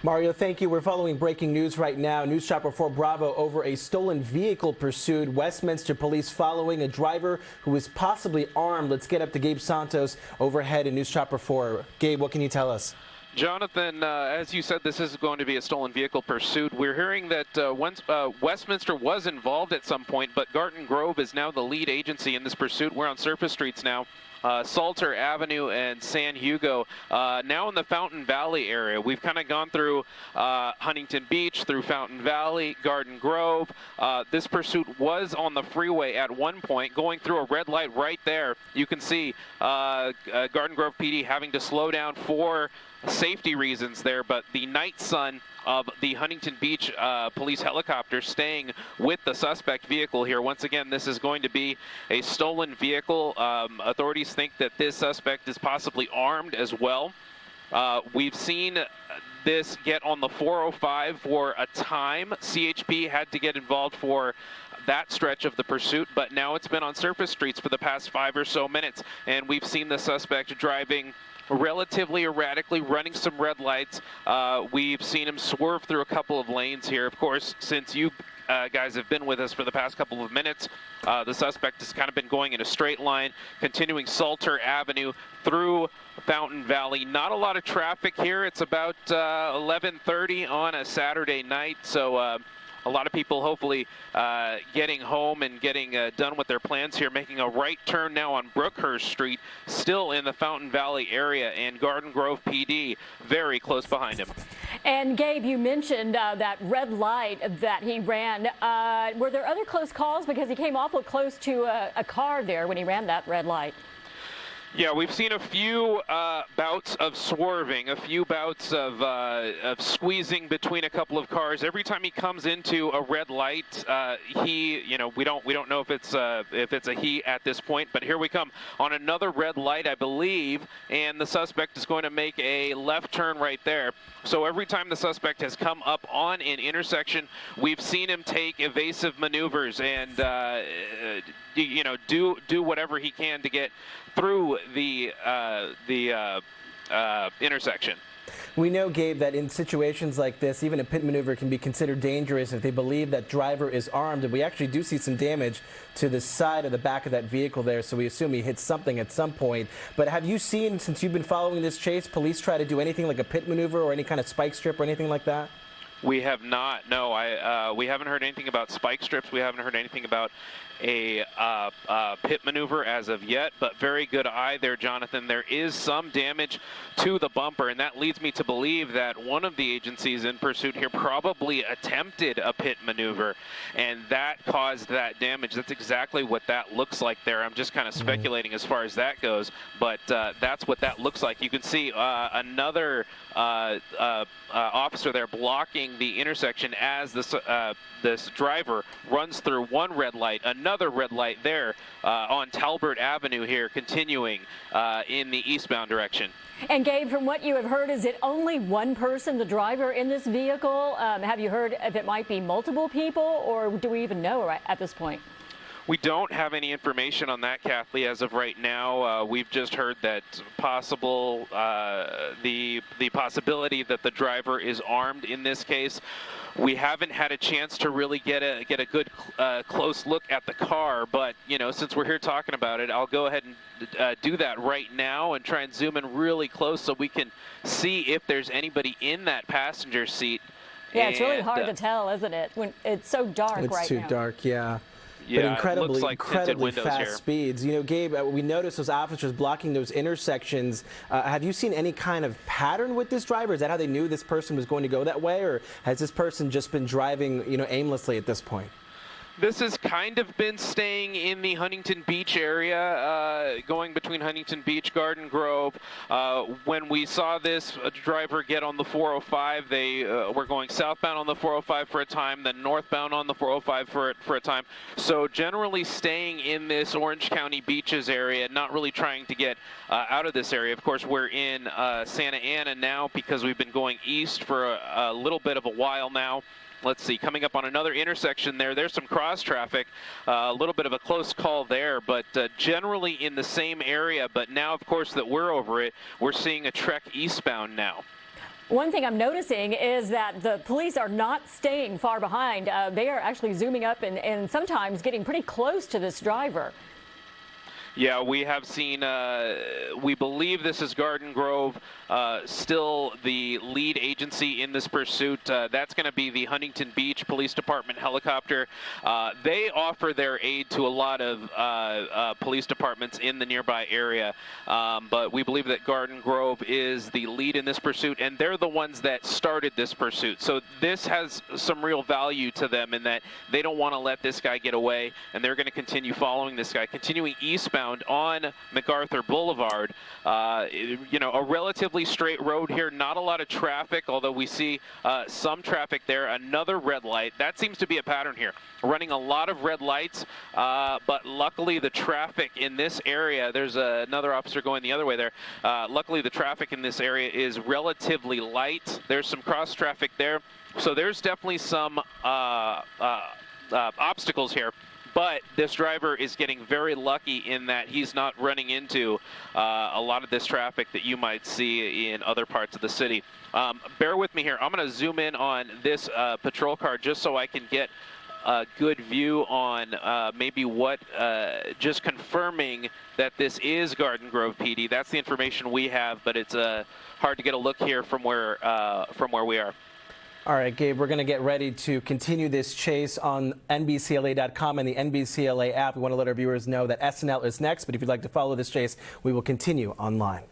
Mario, thank you. We're following breaking news right now. News Chopper 4 Bravo over a stolen vehicle pursued. Westminster police following a driver who is possibly armed. Let's get up to Gabe Santos overhead in News Chopper 4. Gabe, what can you tell us? Jonathan, as you said, this is going to be a stolen vehicle pursuit. We're hearing that Westminster was involved at some point, but Garden Grove is now the lead agency in this pursuit. We're on surface streets now. Salter Avenue and San Hugo, now in the Fountain Valley area. We've kind of gone through Huntington Beach, through Fountain Valley, Garden Grove. This pursuit was on the freeway at one point, going through a red light right there. You can see Garden Grove PD having to slow down for safety reasons there, but the night sun of the Huntington Beach police helicopter staying with the suspect vehicle here. Once again, this is going to be a stolen vehicle. Authorities think that this suspect is possibly armed as well. We've seen this get on the 405 for a time. CHP had to get involved for that stretch of the pursuit, but now it's been on surface streets for the past 5 or so minutes, and we've seen the suspect driving relatively erratically, running some red lights. We've seen him swerve through a couple of lanes here. Of course, since you guys have been with us for the past couple of minutes, the suspect has kind of been going in a straight line, continuing Salter Avenue through Fountain Valley. Not a lot of traffic here. It's about 11:30 on a Saturday night, so a lot of people hopefully getting home and getting done with their plans here, making a right turn now on Brookhurst Street, still in the Fountain Valley area, and Garden Grove PD very close behind him. And Gabe, you mentioned that red light that he ran. Were there other close calls? Because he came awful close to a car there when he ran that red light. Yeah, we've seen a few bouts of swerving, a few bouts of squeezing between a couple of cars. Every time he comes into a red light, we don't know if it's a he at this point. But here we come on another red light, I believe, and the suspect is going to make a left turn right there. So every time the suspect has come up on an intersection, we've seen him take evasive maneuvers and do whatever he can to get through the intersection. We know, Gabe, that in situations like this, even a pit maneuver can be considered dangerous if they believe that driver is armed. And we actually do see some damage to the side of the back of that vehicle there, so we assume he hit something at some point. But have you seen, since you've been following this chase, police try to do anything like a pit maneuver or any kind of spike strip or anything like that? We have not. No, we haven't heard anything about spike strips. We haven't heard anything about a pit maneuver as of yet, but very good eye there, Jonathan. There is some damage to the bumper, and that leads me to believe that one of the agencies in pursuit here probably attempted a pit maneuver, and that caused that damage. That's exactly what that looks like there. I'm just kind of speculating as far as that goes, but that's what that looks like. You can see another officer there blocking the intersection as this driver runs through one red light, another red light there on Talbert Avenue here, continuing in the eastbound direction. And Gabe, from what you have heard, is it only one person, the driver, in this vehicle? Have you heard if it might be multiple people, or do we even know at this point? We don't have any information on that, Kathleen, as of right now. We've just heard that the possibility that the driver is armed in this case. We haven't had a chance to really get a good close look at the car, but since we're here talking about it, I'll go ahead and do that right now and try and zoom in really close so we can see if there's anybody in that passenger seat. Yeah, it's really hard to tell, isn't it? When it's so dark right now. It's too dark, yeah. Yeah, but incredibly, like incredibly fast here. speeds. Gabe, we noticed those officers blocking those intersections. Have you seen any kind of pattern with this driver? Is that how they knew this person was going to go that way, or has this person just been driving, aimlessly at this point? This has kind of been staying in the Huntington Beach area, going between Huntington Beach, Garden Grove. When we saw this driver get on the 405, they were going southbound on the 405 for a time, then northbound on the 405 for a time. So generally staying in this Orange County Beaches area, not really trying to get out of this area. Of course, we're in Santa Ana now because we've been going east for a little bit of a while now. Let's see, coming up on another intersection there's some cross traffic, a little bit of a close call there, but generally in the same area. But now, of course, that we're over it, we're seeing a trek eastbound now. One thing I'm noticing is that the police are not staying far behind. They are actually zooming up and sometimes getting pretty close to this driver. Yeah, we have seen, we believe this is Garden Grove, still the lead agency in this pursuit. That's going to be the Huntington Beach Police Department helicopter. They offer their aid to a lot of police departments in the nearby area, but we believe that Garden Grove is the lead in this pursuit, and they're the ones that started this pursuit. So this has some real value to them in that they don't want to let this guy get away, and they're going to continue following this guy, continuing eastbound on MacArthur Boulevard. You know, a relatively straight road here, not a lot of traffic, although we see some traffic there. Another red light. That seems to be a pattern here. Running a lot of red lights, but luckily the traffic in this area, there's another officer going the other way there. Luckily the traffic in this area is relatively light. There's some cross traffic there. So there's definitely some obstacles here. But this driver is getting very lucky in that he's not running into a lot of this traffic that you might see in other parts of the city. Bear with me here. I'm going to zoom in on this patrol car just so I can get a good view on maybe what, just confirming that this is Garden Grove PD. That's the information we have, but it's hard to get a look here from where we are. All right, Gabe, we're going to get ready to continue this chase on NBCLA.com and the NBCLA app. We want to let our viewers know that SNL is next, but if you'd like to follow this chase, we will continue online.